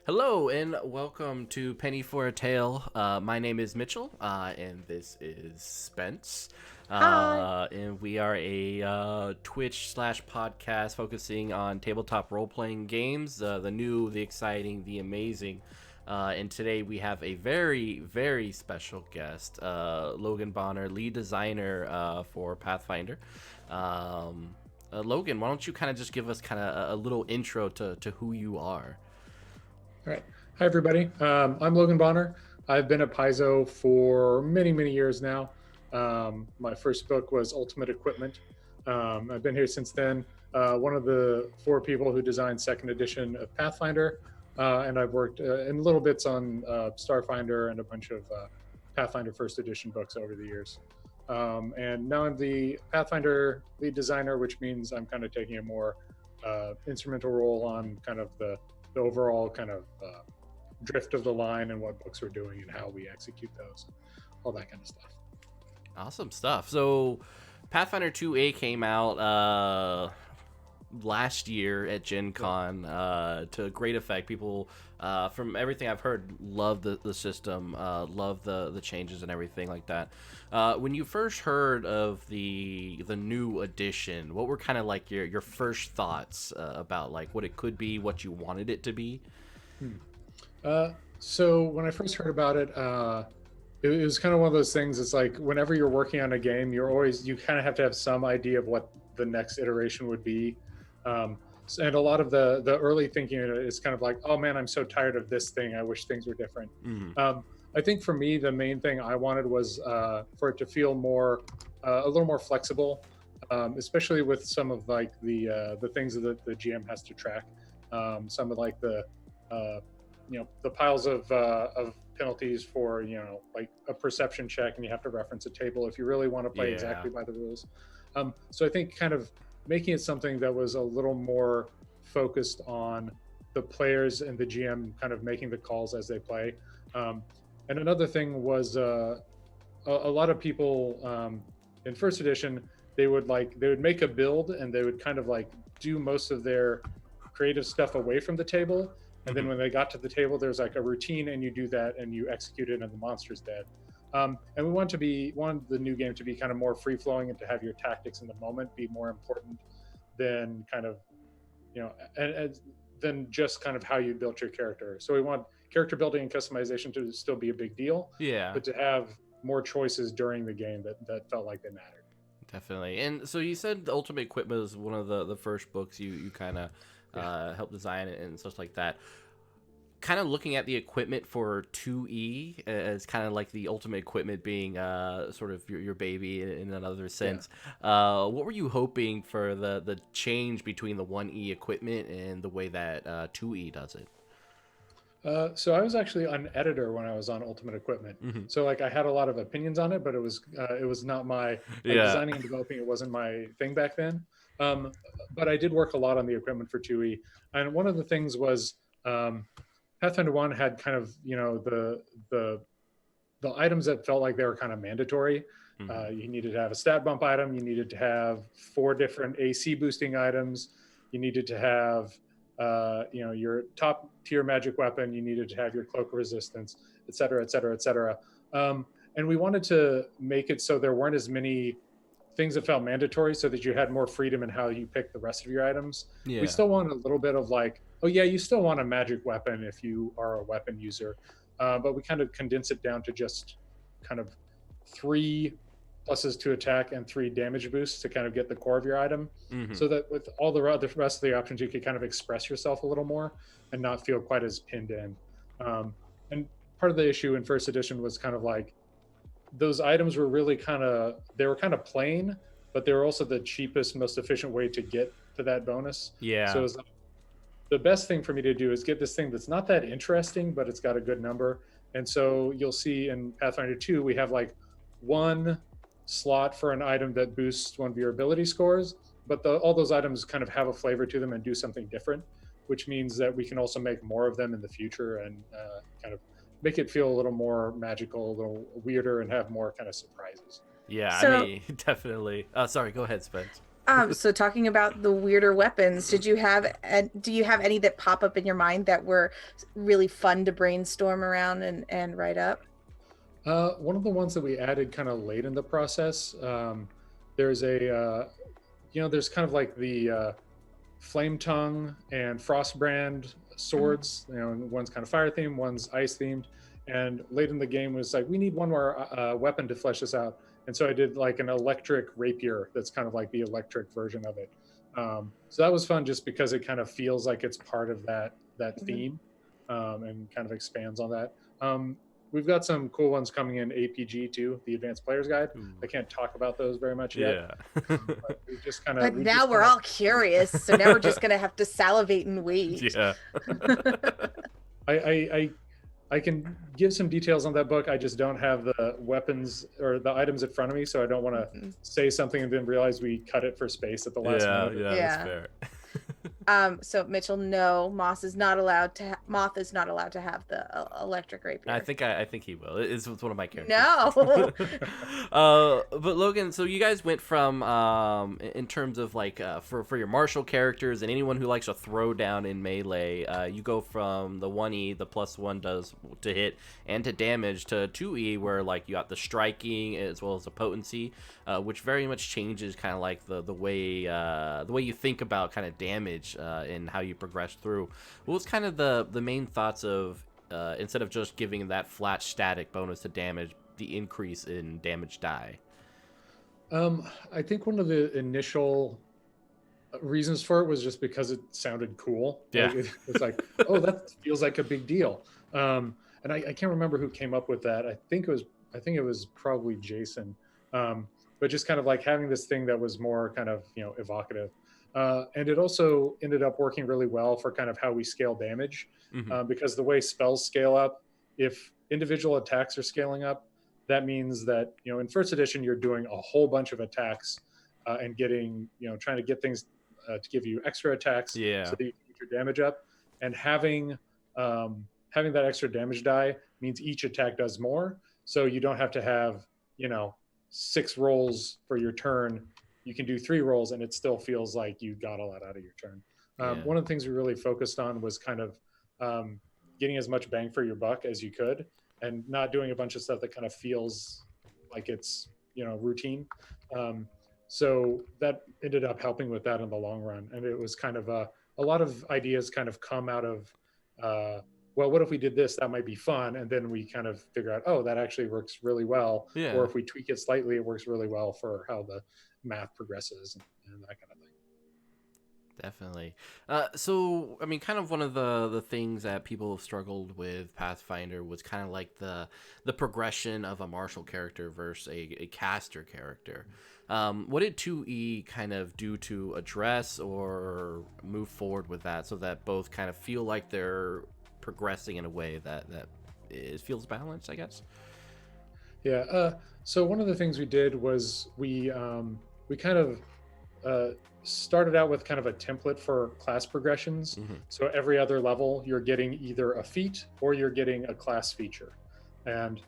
Hello and welcome to Penny for a Tale. My name is Mitchell, and this is Spence. Hi. And we are a Twitch slash podcast focusing on tabletop role playing games, the new, the exciting, the amazing. And today we have a very, very special guest, Logan Bonner, lead designer for Pathfinder. Logan, why don't you kind of just give us kind of a little intro to who you are? All right. Hi, everybody. I'm Logan Bonner. I've been at Paizo for many, many years now. My first book was Ultimate Equipment. I've been here since then. One of the four people who designed second edition of Pathfinder, and I've worked in little bits on Starfinder and a bunch of Pathfinder first edition books over the years. And now I'm the Pathfinder lead designer, which means I'm kind of taking a more instrumental role on kind of the overall kind of drift of the line and what books we're doing and how we execute those, all that kind of stuff. Awesome stuff. So, Pathfinder 2A came out last year at Gen Con to great effect. People, from everything I've heard, love the system, love the changes and everything like that. When you first heard of the new edition, what were kind of like your first thoughts about like what it could be, what you wanted it to be? Hmm. So when I first heard about it, it was kind of one of those things. It's like whenever you're working on a game, you kind of have to have some idea of what the next iteration would be. And a lot of the early thinking is kind of like, oh man, I'm so tired of this thing. I wish things were different. Mm-hmm. I think for me, the main thing I wanted was for it to feel more, a little more flexible, especially with some of like the things that the GM has to track. Some of like uh, the piles of penalties for like a perception check, and you have to reference a table if you really want to play Yeah. exactly by the rules. So I think kind of making it something that was a little more focused on the players and the GM kind of making the calls as they play. Um, and another thing was a lot of people in first edition, they would make a build and they would kind of like do most of their creative stuff away from the table, and then Mm-hmm. when they got to the table there's like a routine and you do that and you execute it and the monster's dead. And we want the new game to be kind of more free flowing and to have your tactics in the moment be more important than kind of and than just kind of how you built your character. So we want character building and customization to still be a big deal, Yeah. but to have more choices during the game that felt like they mattered. Definitely. And so you said the Ultimate Equipment was one of the first books you kind of Yeah. helped design and such like that. Kind of looking at the equipment for 2E as kind of like the Ultimate Equipment being sort of your baby in another Yeah. sense. What were you hoping for the change between the 1E equipment and the way that 2E does it? So I was actually an editor when I was on Ultimate Equipment. Hmm. So like I had a lot of opinions on it, but it was not my like Yeah. designing and developing. It wasn't my thing back then. Um, but I did work a lot on the equipment for 2E, and one of the things was Pathfinder One had kind of the the items that felt like they were kind of mandatory. Hmm. You needed to have a stat bump item. You needed to have four different AC boosting items. You needed to have, your top tier magic weapon. You needed to have your cloak of resistance, et cetera, et cetera, et cetera. And we wanted to make it so there weren't as many things that felt mandatory, so that you had more freedom in how you pick the rest of your items. We Yeah. still want a little bit of like, oh yeah, you still want a magic weapon if you are a weapon user, but we kind of condense it down to just kind of three pluses to attack and three damage boosts to kind of get the core of your item, Hmm. so that with all the rest of the options you could kind of express yourself a little more and not feel quite as pinned in. And part of the issue in first edition was kind of like those items were really they were kind of plain, but they were also the cheapest, most efficient way to get to that bonus. So it Yeah. was like, the best thing for me to do is get this thing that's not that interesting, but it's got a good number. And so you'll see in Pathfinder 2, we have like one slot for an item that boosts one of your ability scores, but all those items kind of have a flavor to them and do something different, which means that we can also make more of them in the future and kind of make it feel a little more magical, a little weirder, and have more kind of surprises. Yeah. I So, mean, definitely. Sorry. Go ahead, Spence. So talking about the weirder weapons, do you have any that pop up in your mind that were really fun to brainstorm around and write up? One of the ones that we added kind of late in the process, there's there's kind of like the flame tongue and frostbrand Mhm. swords. And one's kind of fire themed, one's ice themed. And late in the game was like, we need one more weapon to flesh this out. And so I did like an electric rapier that's kind of like the electric version of it. So that was fun just because it kind of feels like it's part of that Mhm. theme, and kind of expands on that. We've got some cool ones coming in APG too, the Advanced Player's Guide. I Ooh. can't talk about those very much yet, Yeah. but But we now just we're kind of all curious, so now we're just gonna have to salivate and wait. Yeah. I, I can give some details on that book. I just don't have the weapons or the items in front of me, so I don't want to Mhm. say something and then realize we cut it for space at the last Yeah, minute. yeah, that's Yeah. fair. So Mitchell, no, Moth is not allowed to have the electric rapier. I think he will. It's one of my characters. No. But Logan, so you guys went from in terms of like for your martial characters and anyone who likes to throw down in melee, you go from the 1E, the +1 does to hit and to damage, to 2E where like you got the striking as well as the potency, which very much changes kind of like the way you think about kind of damage and how you progress through. What was kind of the main thoughts of instead of just giving that flat static bonus to damage, the increase in damage die? I think one of the initial reasons for it was just because it sounded cool. Yeah. It's like, oh, that feels like a big deal. And I can't remember who came up with that. I think it was probably Jason. But just kind of like having this thing that was more kind of evocative. And it also ended up working really well for kind of how we scale damage, Hmm. because the way spells scale up, if individual attacks are scaling up, that means that in first edition you're doing a whole bunch of attacks, and getting trying to get things to give you extra attacks so Yeah. that you can get your damage up. And having that extra damage die means each attack does more, so you don't have to have 6 rolls for your turn. You can do 3 rolls and it still feels like you got a lot out of your turn. Yeah. One of the things we really focused on was kind of getting as much bang for your buck as you could, and not doing a bunch of stuff that kind of feels like it's routine. um, so that ended up helping with that in the long run. And it was kind of a lot of ideas kind of come out of, uh, well, what if we did this? That might be fun. And then we kind of figure out, oh, that actually works really well. Or Yeah. if we tweak it slightly, it works really well for how the math progresses, and that kind of thing. Definitely. So, I mean, kind of one of the things that people have struggled with Pathfinder was kind of like the progression of a martial character versus a caster character. What did 2E kind of do to address or move forward with that so that both kind of feel like they're progressing in a way that it feels balanced, I guess? Yeah. So one of the things we did was we kind of started out with kind of a template for class progressions. Hmm. So every other level, you're getting either a feat or you're getting a class feature. And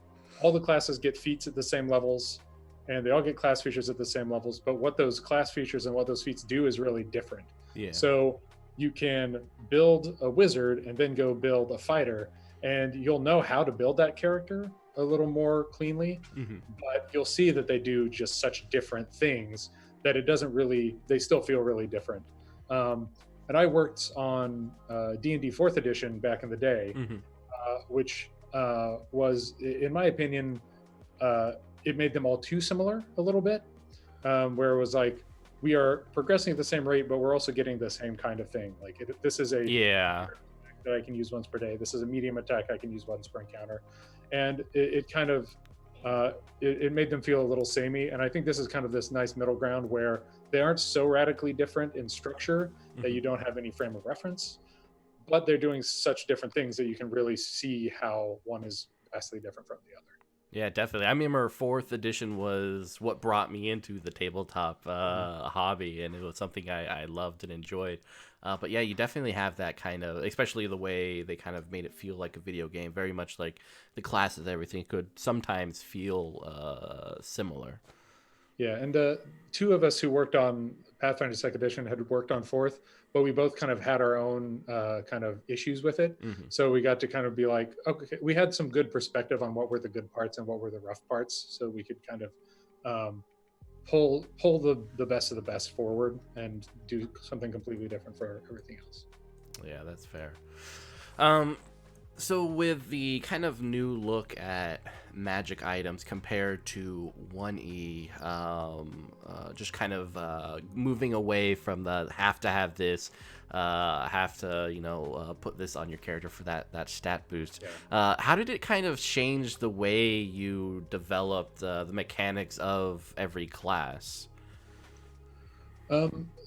all the classes get feats at the same levels, and they all get class features at the same levels. But what those class features and what those feats do is really different. Yeah. So you can build a wizard and then go build a fighter, and you'll know how to build that character a little more cleanly, Hmm. but you'll see that they do just such different things that it doesn't really, they still feel really different. And I worked on D&D 4th edition back in the day, Hmm. which was, in my opinion, it made them all too similar a little bit, where it was like, we are progressing at the same rate, but we're also getting the same kind of thing. Like this is a Yeah. that I can use once per day. This is a medium attack I can use once per encounter. And it kind of it made them feel a little samey. And I think this is kind of this nice middle ground where they aren't so radically different in structure that Hmm. you don't have any frame of reference, but they're doing such different things that you can really see how one is vastly different from the other. Yeah, definitely. I remember fourth edition was what brought me into the tabletop Mhm. hobby, and it was something I loved and enjoyed. But yeah, you definitely have that kind of, especially the way they kind of made it feel like a video game, very much like the classes, everything could sometimes feel similar. Yeah, and two of us who worked on Pathfinder Second Edition had worked on fourth, but we both kind of had our own kind of issues with it. So we got to kind of be like, okay, we had some good perspective on what were the good parts and what were the rough parts, so we could kind of pull the best of the best forward and do something completely different for everything else. Yeah, that's fair. So with the kind of new look at magic items compared to 1E, just kind of moving away from the have to have this, have to put this on your character for that stat boost. How did it kind of change the way you developed the mechanics of every class?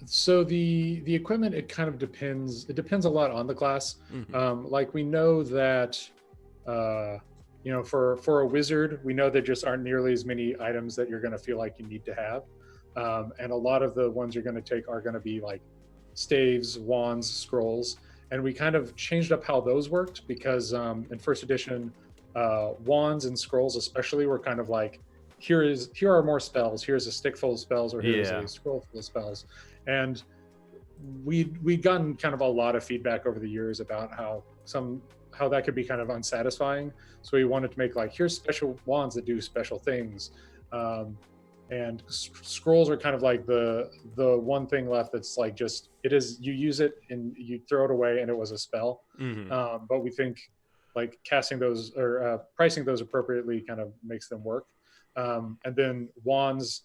So the equipment, it kind of depends. It depends a lot on the class. Like we know that, for a wizard, we know there just aren't nearly as many items that you're going to feel like you need to have. And a lot of the ones you're going to take are going to be like staves, wands, scrolls. And we kind of changed up how those worked because in first edition, wands and scrolls especially were kind of like, here are more spells, here's a stick full of spells, or here's a scroll full of spells. And we'd gotten kind of a lot of feedback over the years about how that could be kind of unsatisfying. So we wanted to make like, here's special wands that do special things. And scrolls are kind of like the one thing left that's like, just, it is, you use it and you throw it away and it was a spell. But we think like casting those or pricing those appropriately kind of makes them work. And then wands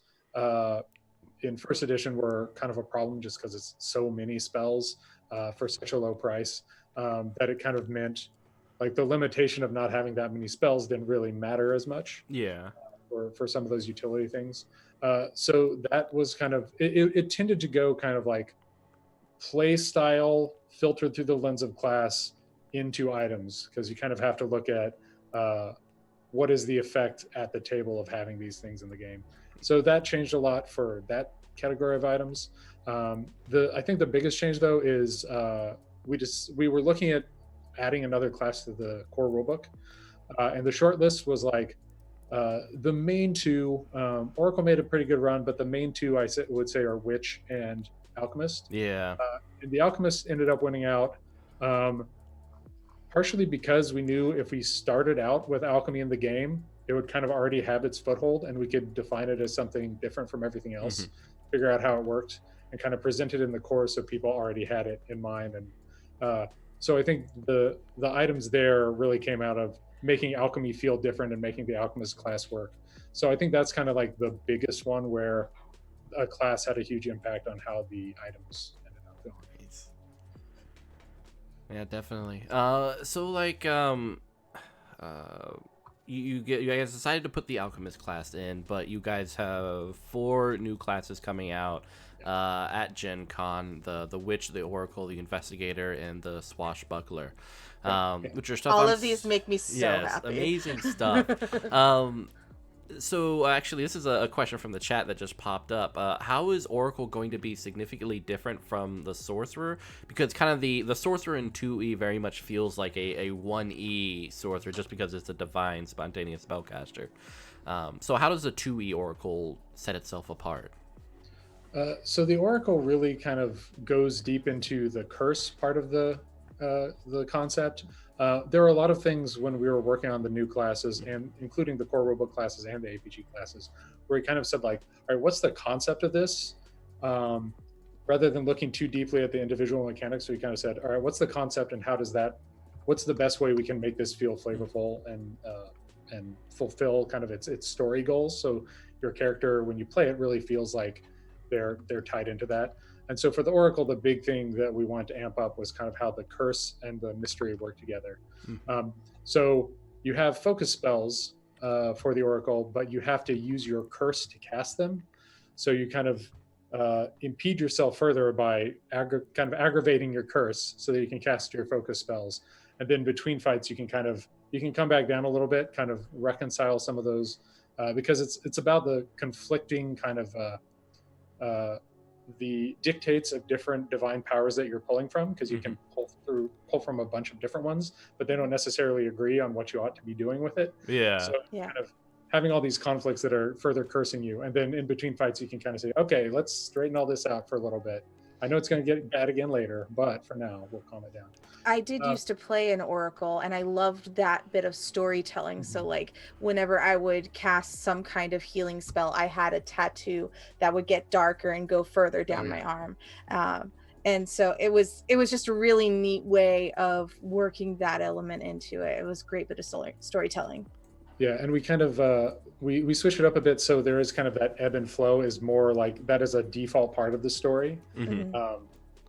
in first edition were kind of a problem just because it's so many spells for such a low price that it kind of meant like the limitation of not having that many spells didn't really matter as much. For some of those utility things. So that was kind of, it tended to go kind of like play style filtered through the lens of class into items, because you kind of have to look at what is the effect at the table of having these things in the game. So that changed a lot for that category of items. I think the biggest change though is we were looking at adding another class to the core rulebook, and the short list was like the main two. Oracle made a pretty good run, but the main two I would say are Witch and Alchemist. And the Alchemist ended up winning out. Partially because we knew if we started out with alchemy in the game, it would kind of already have its foothold and we could define it as something different from everything else, figure out how it worked, and kind of present it in the core so people already had it in mind. And so I think the items there really came out of making alchemy feel different and making the alchemist class work. So I think that's kind of like the biggest one where a class had a huge impact on how the items ended up going. Yeah, definitely. So like, you guys decided to put the alchemist class in, but you guys have 4 new classes coming out at Gen Con: the Witch, the Oracle, the Investigator, and the Swashbuckler. Which are stuff. All of these make me so happy. Amazing stuff. So actually, this is a question from the chat that just popped up. How is Oracle going to be significantly different from the Sorcerer? Because kind of the Sorcerer in 2E very much feels like a 1E Sorcerer, just because it's a divine spontaneous spellcaster. So how does the 2E Oracle set itself apart? So the Oracle really kind of goes deep into the curse part of the concept. There are a lot of things when we were working on the new classes, and including the core rulebook classes and the APG classes, where we kind of said like, all right, what's the concept of this? Rather than looking too deeply at the individual mechanics, we kind of said, all right, what's the concept and what's the best way we can make this feel flavorful and fulfill kind of its story goals? So your character, when you play it, really feels like they're tied into that. And so for the Oracle, the big thing that we wanted to amp up was kind of how the curse and the mystery work together. So you have focus spells for the Oracle, but you have to use your curse to cast them. So you kind of impede yourself further by kind of aggravating your curse so that you can cast your focus spells. And then between fights, you can come back down a little bit, kind of reconcile some of those, because it's about the conflicting kind of the dictates of different divine powers that you're pulling from, because you can pull from a bunch of different ones, but they don't necessarily agree on what you ought to be doing with it. So kind of having all these conflicts that are further cursing you, and then in between fights you can kind of say, okay, let's straighten all this out for a little bit. I know it's going to get bad again later, but for now we'll calm it down. I did used to play an oracle, and I loved that bit of storytelling. So like whenever I would cast some kind of healing spell, I had a tattoo that would get darker and go further down my arm. And so it was just a really neat way of working that element into it. It was a great bit of storytelling. Yeah, and we kind of we switch it up a bit, so there is kind of that ebb and flow is more like that is a default part of the story,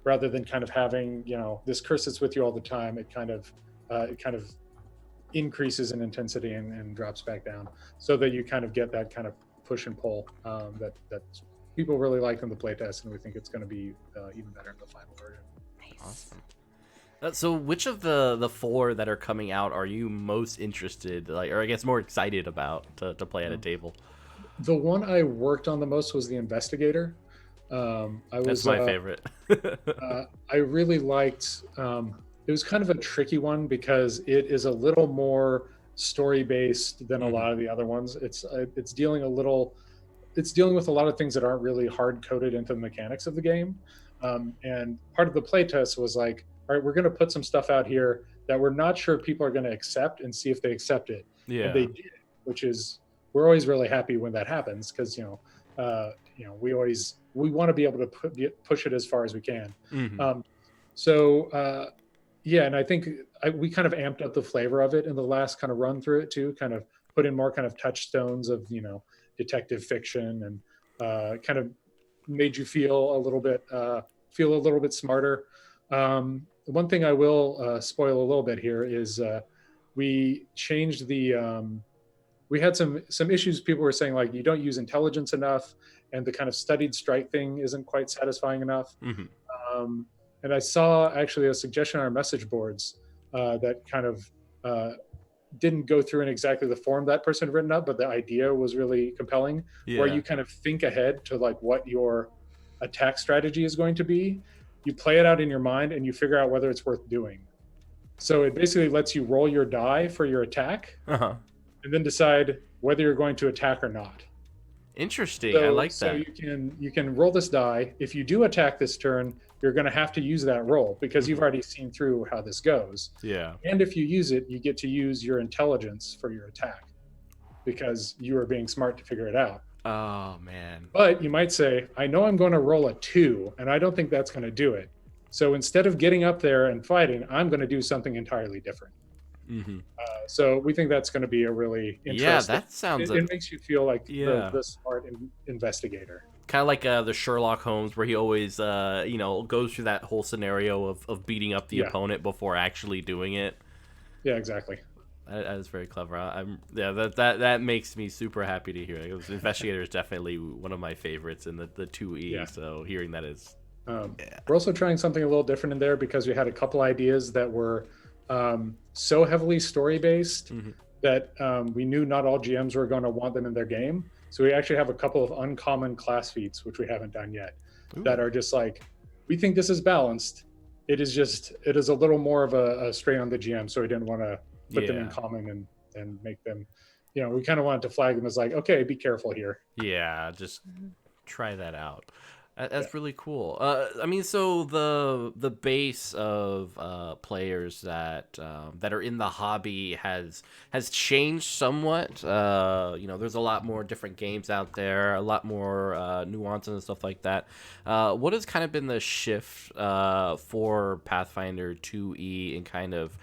rather than kind of having, you know, this curse that's with you all the time. It kind of increases in intensity and drops back down, so that you kind of get that kind of push and pull that people really like in the playtest, and we think it's going to be even better in the final version. Nice. Awesome. So which of the 4 that are coming out are you most interested, like, or I guess more excited about to play at a table? The one I worked on the most was the Investigator. That's my favorite. I really liked. It was kind of a tricky one because it is a little more story based than a lot of the other ones. It's dealing with a lot of things that aren't really hard coded into the mechanics of the game. And part of the playtest was like, all right, we're going to put some stuff out here that we're not sure people are going to accept, and see if they accept it. Yeah. And they did, which is, we're always really happy when that happens, because we want to be able to push it as far as we can. Yeah, and I think we kind of amped up the flavor of it in the last kind of run through it too, kind of put in more kind of touchstones of, you know, detective fiction, and kind of made you feel a little bit smarter. The one thing I will spoil a little bit here is we changed we had some issues. People were saying, like, you don't use intelligence enough, and the kind of studied strike thing isn't quite satisfying enough. And I saw actually a suggestion on our message boards that kind of didn't go through in exactly the form that person had written up, but the idea was really compelling, where you kind of think ahead to like what your attack strategy is going to be. You play it out in your mind and you figure out whether it's worth doing. So it basically lets you roll your die for your attack, and then decide whether you're going to attack or not. Interesting. So, I like that. So you can roll this die. If you do attack this turn, you're going to have to use that roll, because you've already seen through how this goes. Yeah. And if you use it, you get to use your intelligence for your attack, because you are being smart to figure it out. Oh, man. But you might say, I know I'm going to roll a 2, and I don't think that's going to do it. So instead of getting up there and fighting, I'm going to do something entirely different. So we think that's going to be a really interesting. Yeah, that sounds. It makes you feel like the smart investigator. Kind of like the Sherlock Holmes, where he always, goes through that whole scenario of beating up the opponent before actually doing it. Yeah, exactly. That is very clever. That makes me super happy to hear. Investigator is definitely one of my favorites in the 2E. Yeah. So hearing that is. We're also trying something a little different in there, because we had a couple ideas that were so heavily story based that we knew not all GMs were going to want them in their game. So we actually have a couple of uncommon class feats, which we haven't done yet, that are just like, we think this is balanced. It is a little more of a strain on the GM, so we didn't want to put them in common and make them, we kind of wanted to flag them as like, okay, be careful here. Yeah, just try that out. That's really cool. So the base of players that are in the hobby has changed somewhat. There's a lot more different games out there, a lot more nuances and stuff like that. What has kind of been the shift for Pathfinder 2E in kind of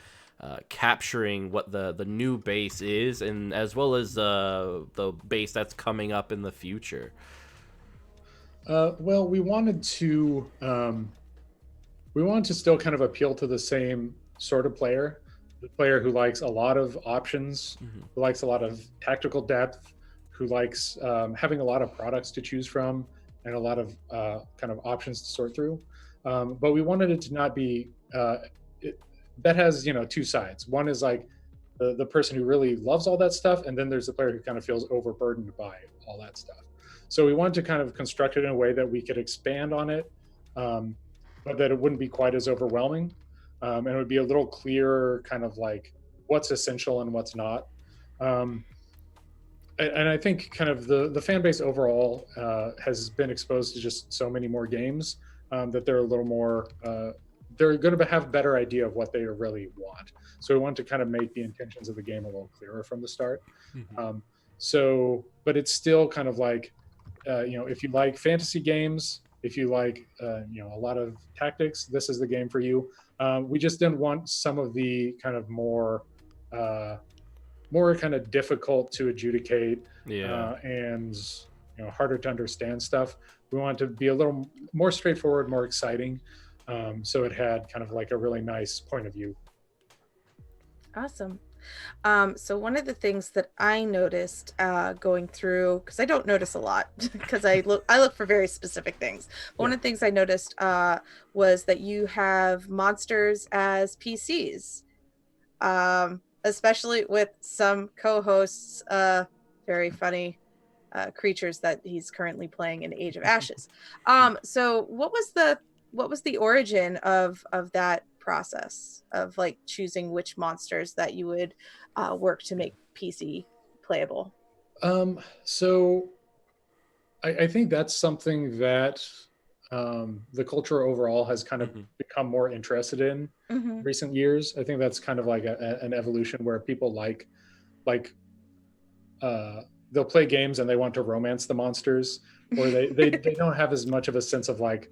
capturing what the new base is, and as well as the base that's coming up in the future? Well, we wanted to still kind of appeal to the same sort of player, the player who likes a lot of options, who likes a lot of tactical depth, who likes having a lot of products to choose from and a lot of kind of options to sort through. But we wanted it to not be that has two sides. One is like the person who really loves all that stuff, and then there's the player who kind of feels overburdened by all that stuff. So we wanted to kind of construct it in a way that we could expand on it, but that it wouldn't be quite as overwhelming. And it would be a little clearer, kind of like what's essential and what's not. I and I think kind of the fan base overall has been exposed to just so many more games that they're a little more they're going to have a better idea of what they really want. So we want to kind of make the intentions of the game a little clearer from the start. So, but it's still kind of like, if you like fantasy games, if you like, a lot of tactics, this is the game for you. We just didn't want some of the kind of more kind of difficult to adjudicate and harder to understand stuff. We want to be a little more straightforward, more exciting. So it had kind of like a really nice point of view. Awesome. So one of the things that I noticed going through, because I don't notice a lot, because I look for very specific things. But one of the things I noticed was that you have monsters as PCs, especially with some co-hosts, very funny creatures that he's currently playing in Age of Ashes. So what was the origin of that process of like choosing which monsters that you would work to make PC playable? So I think that's something that the culture overall has kind of become more interested in recent years. I think that's kind of like an evolution where people like they'll play games and they want to romance the monsters, or they don't have as much of a sense of like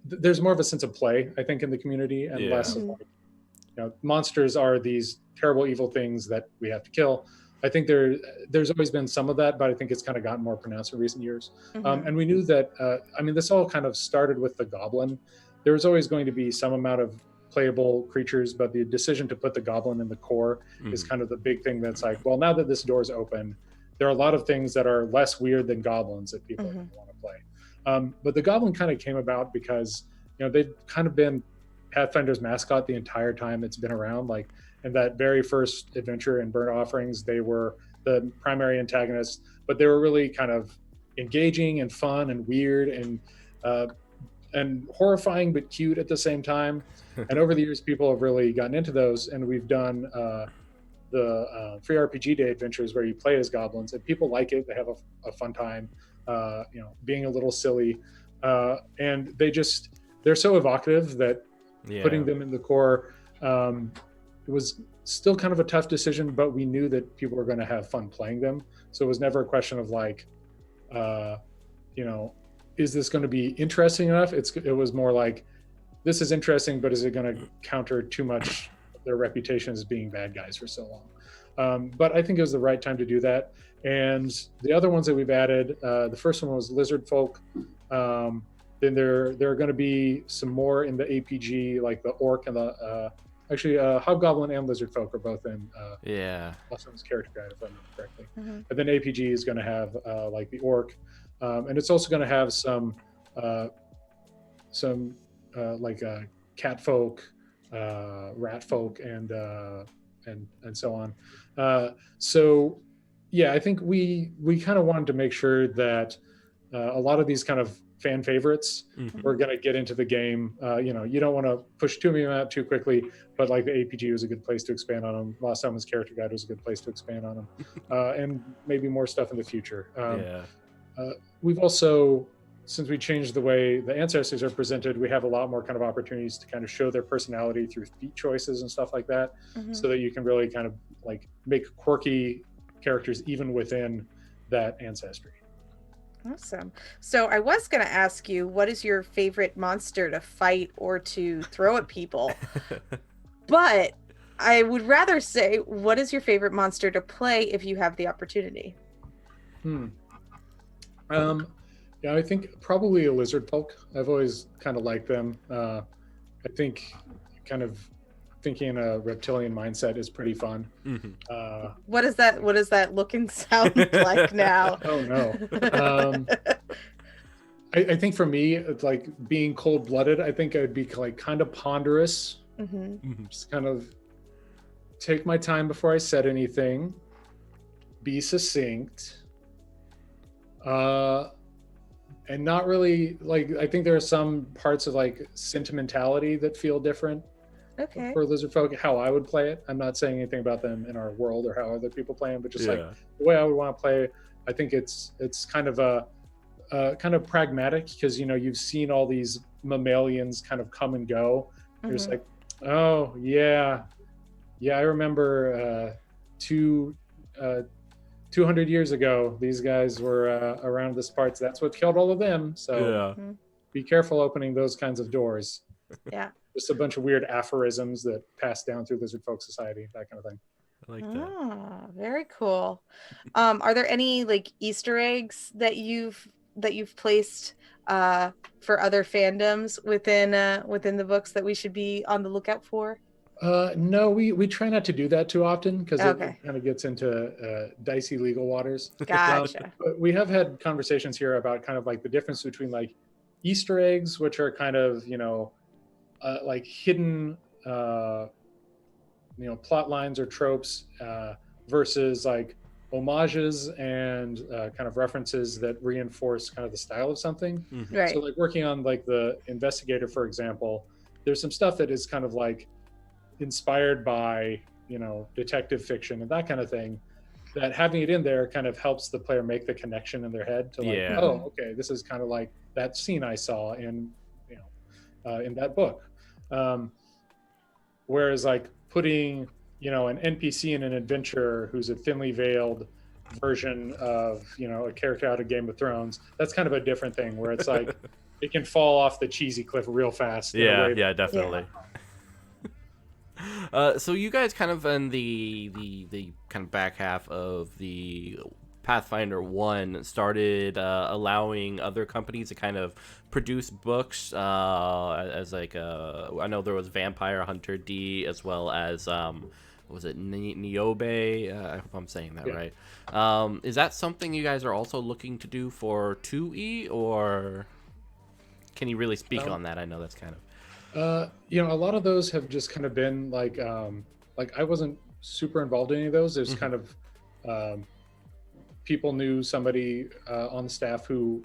there's more of a sense of play, I think, in the community, and less of like, monsters are these terrible evil things that we have to kill. I think there's always been some of that, but I think it's kind of gotten more pronounced in recent years. And we knew that, this all kind of started with the goblin. There was always going to be some amount of playable creatures, but the decision to put the goblin in the core is kind of the big thing that's like, well, now that this door is open, there are a lot of things that are less weird than goblins that people want to play. But the goblin kind of came about because, they've kind of been Pathfinder's mascot the entire time it's been around. Like in that very first adventure in Burnt Offerings, they were the primary antagonists, but they were really kind of engaging and fun and weird and horrifying but cute at the same time. And over the years, people have really gotten into those, and we've done the free RPG day adventures where you play as goblins, and people like it. They have a fun time, being a little silly, and they're so evocative that putting them in the core, it was still kind of a tough decision, but we knew that people were going to have fun playing them. So it was never a question of like, is this going to be interesting enough? It was more like, this is interesting, but is it going to counter too much their reputation as being bad guys for so long? But I think it was the right time to do that. And the other ones that we've added, the first one was lizard folk. Then there are going to be some more in the APG, like the orc and the hobgoblin and lizard folk are both in Austin's character guide, if I remember correctly. And then APG is going to have like the orc, and it's also going to have some cat folk, rat folk, and so on. So yeah, I think we kind of wanted to make sure that a lot of these kind of fan favorites we're going to get into the game. You don't want to push too many out too quickly, but like the APG was a good place to expand on them. Last time was character guide was a good place to expand on them, and maybe more stuff in the future. We've also, since we changed the way the ancestors are presented, we have a lot more kind of opportunities to kind of show their personality through feat choices and stuff like that, so that you can really kind of like make quirky characters even within that ancestry. Awesome. So I was going to ask you, what is your favorite monster to fight or to throw at people? But I would rather say, what is your favorite monster to play if you have the opportunity? I think probably a lizard folk. I've always kind of liked them. I think kind of thinking in a reptilian mindset is pretty fun. What does that look and sound like now? Oh no. I think for me, it's like being cold-blooded. I think I'd be like kind of ponderous. Just kind of take my time before I said anything, be succinct, and not really like, I think there are some parts of like sentimentality that feel different Okay. for lizard folk, how I would play it. I'm not saying anything about them in our world or how other people play them, but just like Yeah. the way I would want to play. I think it's kind of a kind of pragmatic because you've seen all these mammalians kind of come and go. You're just Mhm. like, oh yeah, I remember two. 200 years ago, these guys were around this parts. That's what killed all of them. So Yeah. Mhm. be careful opening those kinds of doors. Yeah. Just a bunch of weird aphorisms that pass down through lizard folk society, that kind of thing. I like that. Ah, very cool. Are there any like Easter eggs that you've placed for other fandoms within the books that we should be on the lookout for? No, we try not to do that too often because it Okay. kind of gets into dicey legal waters. Gotcha. But we have had conversations here about kind of like the difference between like Easter eggs, which are kind of like hidden plot lines or tropes versus like homages and kind of references that reinforce kind of the style of something. Mhm. Right. So like working on like the investigator, for example, there's some stuff that is kind of like inspired by detective fiction and that kind of thing, that having it in there kind of helps the player make the connection in their head to like, Yeah. oh, okay, this is kind of like that scene I saw in in that book. Whereas like putting an NPC in an adventure who's a thinly veiled version of a character out of Game of Thrones, that's kind of a different thing where it's like it can fall off the cheesy cliff real fast. Yeah, definitely. So you guys kind of in the kind of back half of the Pathfinder 1 started allowing other companies to kind of produce books as like I know there was Vampire Hunter D as well as was it Niobe? I hope I'm saying that right. Is that something you guys are also looking to do for 2E, or can you really speak on that? I know that's kind of a lot of those have just kind of been like I wasn't super involved in any of those. There's kind of people knew somebody on the staff who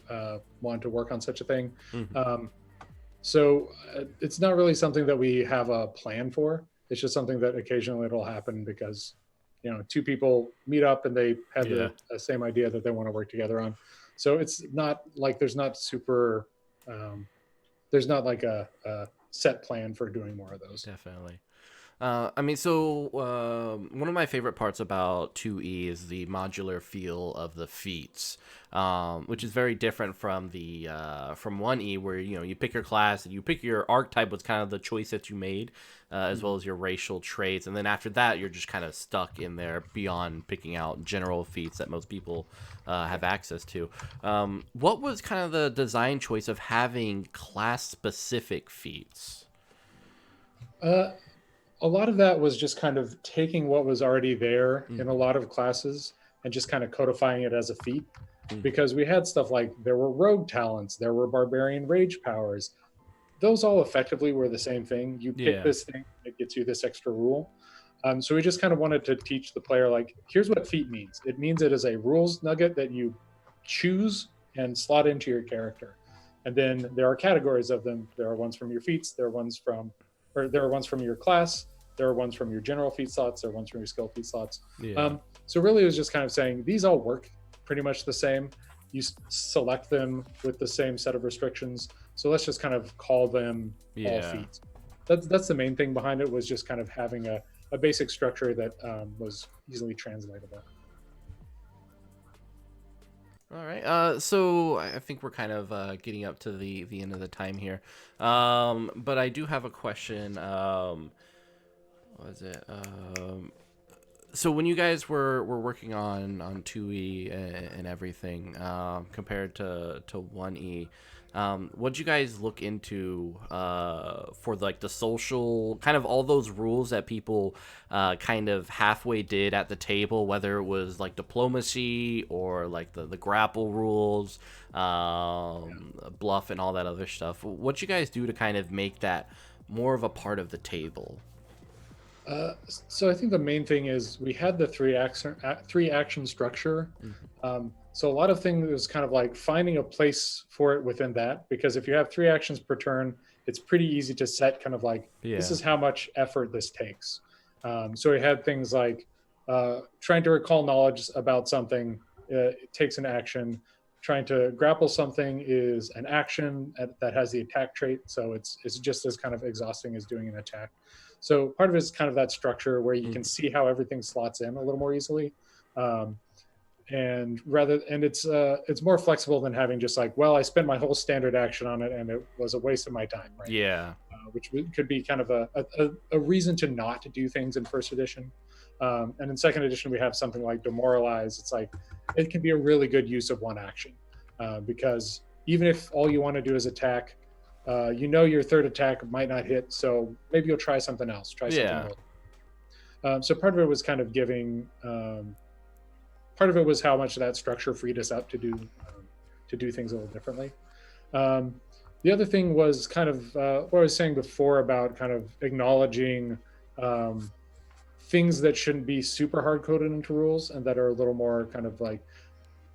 wanted to work on such a thing. So it's not really something that we have a plan for. It's just something that occasionally it'll happen because two people meet up and they have the same idea that they want to work together on. So it's not like there's not like a set plan for doing more of those. Definitely. I mean, so one of my favorite parts about 2E is the modular feel of the feats, which is very different from the from 1E, where you pick your class and you pick your archetype was kind of the choice that you made, as well as your racial traits, and then after that you're just kind of stuck in there beyond picking out general feats that most people have access to. What was kind of the design choice of having class-specific feats? A lot of that was just kind of taking what was already there in a lot of classes and just kind of codifying it as a feat, because we had stuff like there were rogue talents, there were barbarian rage powers. Those all effectively were the same thing. You pick this thing, it gets you this extra rule. So we just kind of wanted to teach the player, like, here's what feat means. It means it is a rules nugget that you choose and slot into your character. And then there are categories of them. There are ones from your feats, there are ones from your class, there are ones from your general feat slots, there are ones from your skill feat slots. So really it was just kind of saying these all work pretty much the same. You select them with the same set of restrictions. So let's just kind of call them all feats. That's the main thing behind it, was just kind of having a basic structure that was easily translatable. All right. So I think we're kind of getting up to the end of the time here. But I do have a question. What was it? So when you guys were working on 2E and everything, compared to 1E, what did you guys look into for like the social, kind of all those rules that people kind of halfway did at the table, whether it was like diplomacy or like the grapple rules, bluff and all that other stuff? What you guys do to kind of make that more of a part of the table? So I think the main thing is we had the three action structure. So a lot of things was kind of like finding a place for it within that, because if you have 3 actions per turn it's pretty easy to set kind of like, this is how much effort this takes. So we had things like trying to recall knowledge about something, it takes an action. Trying to grapple something is an action that has the attack trait, so it's just as kind of exhausting as doing an attack. So part of it is kind of that structure where you can see how everything slots in a little more easily, and it's more flexible than having just like, well, I spent my whole standard action on it and it was a waste of my time, right? Yeah. Which could be kind of a reason to not do things in first edition. And in second edition, we have something like Demoralize. It's like, it can be a really good use of one action, because even if all you want to do is attack, your third attack might not hit, so maybe you'll try something else. Try something else. So part of it was kind of giving. Part of it was how much that structure freed us up to do things a little differently. The other thing was kind of what I was saying before about kind of acknowledging things that shouldn't be super hard coded into rules and that are a little more kind of like,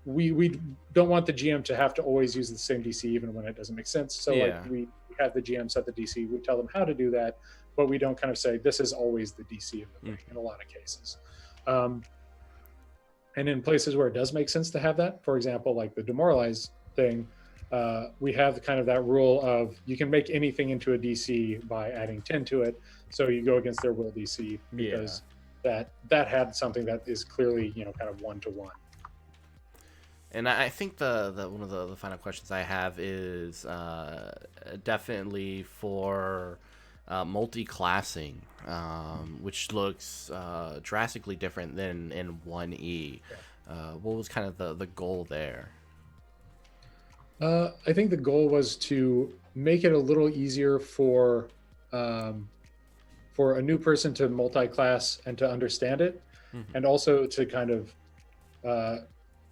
we don't want the GM to have to always use the same DC even when it doesn't make sense. So like we have the GM set the DC, we tell them how to do that, but we don't kind of say this is always the DC of the thing in a lot of cases. And in places where it does make sense to have that, for example, like the Demoralize thing, we have kind of that rule of you can make anything into a DC by adding 10 to it. So you go against their will DC because that had something that is clearly, kind of one-to-one. And I think the one of the final questions I have is definitely for multi-classing, which looks drastically different than in 1E. What was kind of the goal there? I think the goal was to make it a little easier for a new person to multi-class and to understand it, and also to kind of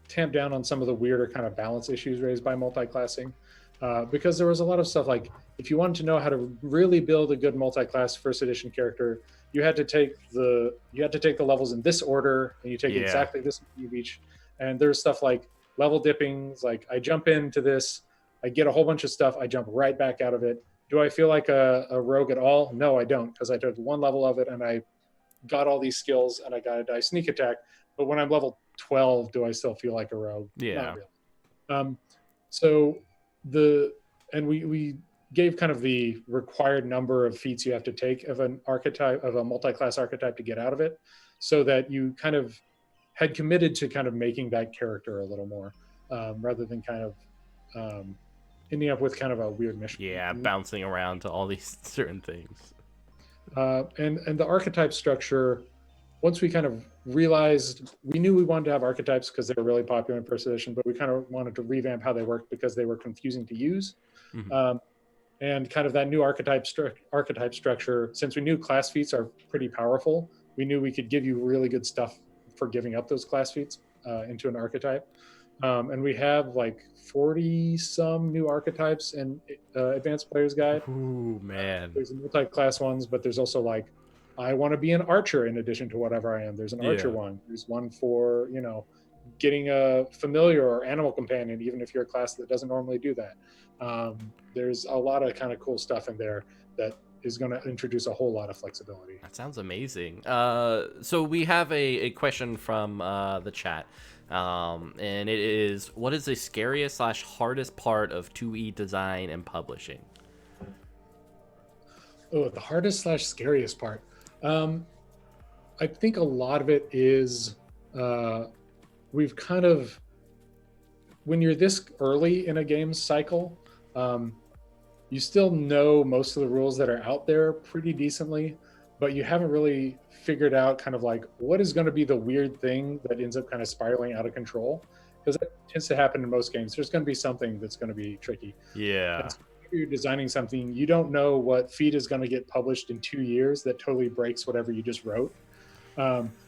tamp down on some of the weirder kind of balance issues raised by multi-classing, because there was a lot of stuff like, if you wanted to know how to really build a good multi-class first edition character, you had to take the levels in this order, and you take exactly this of each. And there's stuff like level dippings, like I jump into this, I get a whole bunch of stuff, I jump right back out of it. Do I feel like a rogue at all? No, I don't, because I took one level of it and I got all these skills and I got a die sneak attack. But when I'm level 12, do I still feel like a rogue? Yeah. Not really. We gave kind of the required number of feats you have to take of an archetype, of a multi-class archetype, to get out of it, so that you kind of had committed to kind of making that character a little more, rather than kind of ending up with kind of a weird mission. Yeah, bouncing around to all these certain things. And the archetype structure, once we kind of realized, we knew we wanted to have archetypes because they were really popular in first edition, but we kind of wanted to revamp how they worked because they were confusing to use. And kind of that new archetype structure, since we knew class feats are pretty powerful, we knew we could give you really good stuff for giving up those class feats into an archetype. And we have like 40 some new archetypes in Advanced Player's Guide. Ooh, man. There's multi-class ones, but there's also like, I want to be an archer in addition to whatever I am. There's an archer one. There's one for, getting a familiar or animal companion, even if you're a class that doesn't normally do that. There's a lot of kind of cool stuff in there that is going to introduce a whole lot of flexibility. That sounds amazing. So we have a question from the chat, and it is, what is the scariest / hardest part of 2E design and publishing? Oh, the hardest / scariest part. I think a lot of it is we've kind of, when you're this early in a game's cycle, you still know most of the rules that are out there pretty decently, but you haven't really figured out kind of like what is going to be the weird thing that ends up kind of spiraling out of control, because that tends to happen in most games. There's going to be something that's going to be tricky. Yeah. So if you're designing something, you don't know what feat is going to get published in 2 years that totally breaks whatever you just wrote.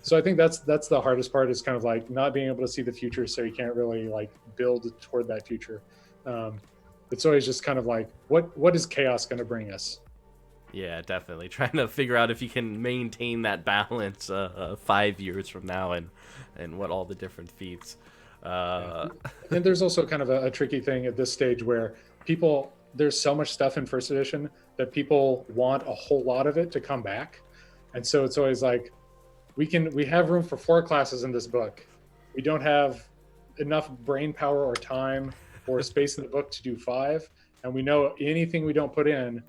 So I think that's the hardest part, is kind of like not being able to see the future, so you can't really like build toward that future. It's always just kind of like, what is chaos going to bring us? Yeah, definitely. Trying to figure out if you can maintain that balance 5 years from now, and what all the different feats. And there's also kind of a tricky thing at this stage where people there's so much stuff in first edition that people want a whole lot of it to come back, and so it's always like we have room for 4 classes in this book. We don't have enough brain power or time or space in the book to do 5, and we know anything we don't put in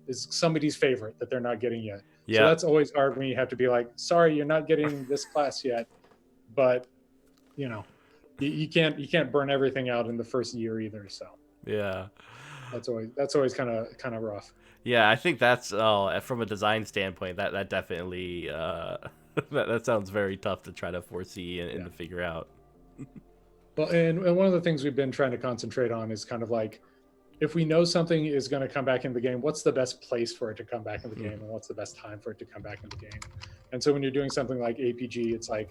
is somebody's favorite that they're not getting yet. So Yeah. that's always hard when you have to be like, sorry, you're not getting this class yet, but you know, you can't burn everything out in the first year either. So Yeah. that's always kind of rough. Yeah, I think that's from a design standpoint, that definitely that sounds very tough to try to foresee and to figure out. Well, and one of the things we've been trying to concentrate on is kind of like, if we know something is going to come back in the game, what's the best place for it to come back in the game, and what's the best time for it to come back in the game? And so when you're doing something like APG, it's like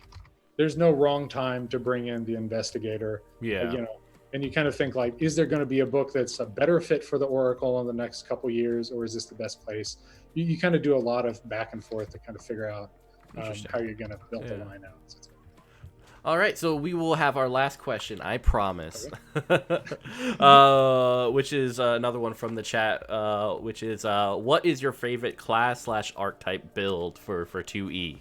there's no wrong time to bring in the investigator. Yeah. You know, and you kind of think like, is there going to be a book that's a better fit for the Oracle in the next couple years, or is this the best place? You kind of do a lot of back and forth to kind of figure out how you're going to build the line out. So it's all right, so we will have our last question, I promise. Okay. Which is another one from the chat, which is what is your favorite class / archetype build for 2E?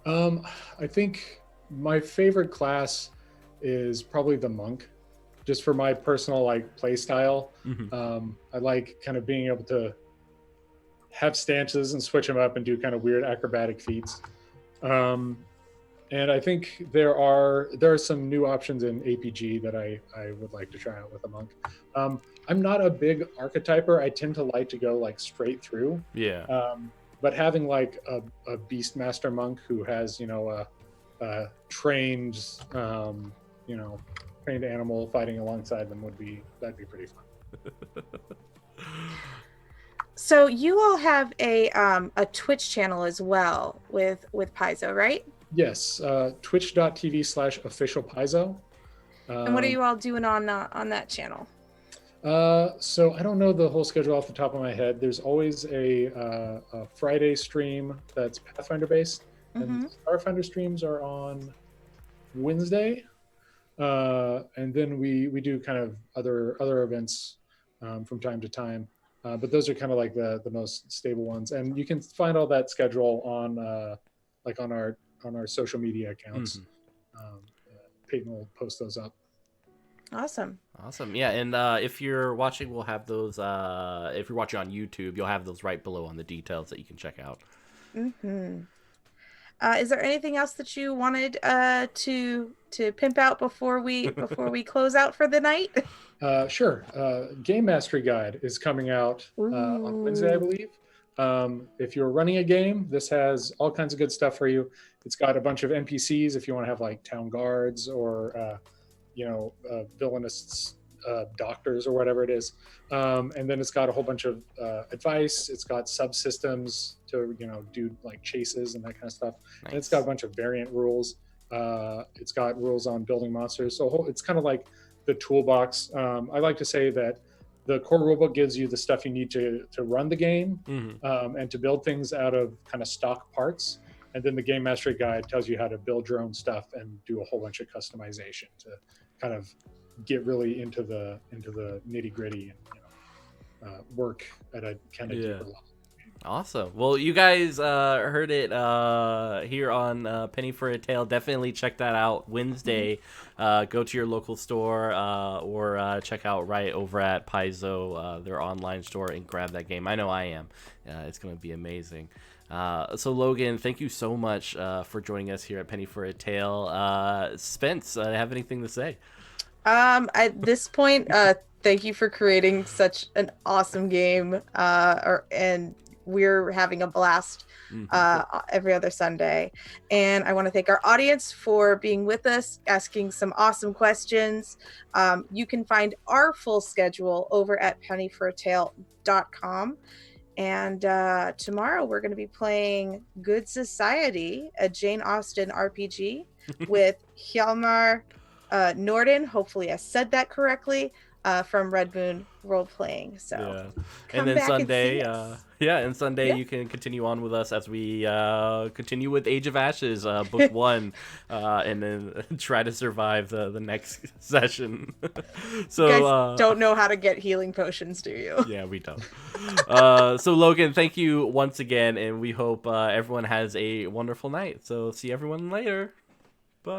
I think my favorite class is probably the monk, just for my personal like play style. I like kind of being able to have stances and switch them up and do kind of weird acrobatic feats. And I think there are some new options in APG that I would like to try out with a monk. I'm not a big archetyper. I tend to like to go like straight through. Yeah. But having like a Beastmaster monk who has, you know, a trained, you know, trained animal fighting alongside them that'd be pretty fun. So you all have a Twitch channel as well with Paizo, right? Yes, twitch.tv/official Paizo. And what are you all doing on that channel? So I don't know the whole schedule off the top of my head. There's always a Friday stream that's Pathfinder based, and Starfinder streams are on Wednesday. And then we do kind of other events from time to time. But those are kind of like the most stable ones. And you can find all that schedule on like on our social media accounts. Peyton will post those up. Awesome. Yeah, and if you're watching, we'll have those. If you're watching on YouTube, you'll have those right below on the details that you can check out. Is there anything else that you wanted to pimp out before we close out for the night? Sure. Game Mastery Guide is coming out on Wednesday, I believe. If you're running a game, this has all kinds of good stuff for you. It's got a bunch of NPCs if you want to have like town guards or villainous doctors or whatever it is. And then it's got a whole bunch of advice. It's got subsystems to do like chases and that kind of stuff. Nice. And it's got a bunch of variant rules. It's got rules on building monsters. So it's kind of like the toolbox. I like to say that the core rulebook gives you the stuff you need to run the game and to build things out of kind of stock parts. And then the Game Mastery Guide tells you how to build your own stuff and do a whole bunch of customization to kind of get really into the nitty gritty and work at a kind of deeper level. Awesome. Well, you guys heard it here on Penny for a Tale. Definitely check that out Wednesday. Go to your local store or check out right over at Paizo, their online store, and grab that game. I know I am. It's going to be amazing. So Logan, thank you so much for joining us here at Penny for a Tale. Spence, have anything to say? At this point, thank you for creating such an awesome game. And we're having a blast every other Sunday. And I want to thank our audience for being with us, asking some awesome questions. You can find our full schedule over at pennyforatale.com. And tomorrow we're going to be playing Good Society, a Jane Austen RPG with Hjalmar Norden. Hopefully I said that correctly. from Red Moon Role Playing. So Yeah. And come then back and Sunday, see us. and Sunday Yeah. you can continue on with us as we continue with Age of Ashes, book 1, and then try to survive the next session. So You guys don't know how to get healing potions, do you? yeah, we don't. So Logan, thank you once again, and we hope everyone has a wonderful night. So see everyone later. Bye.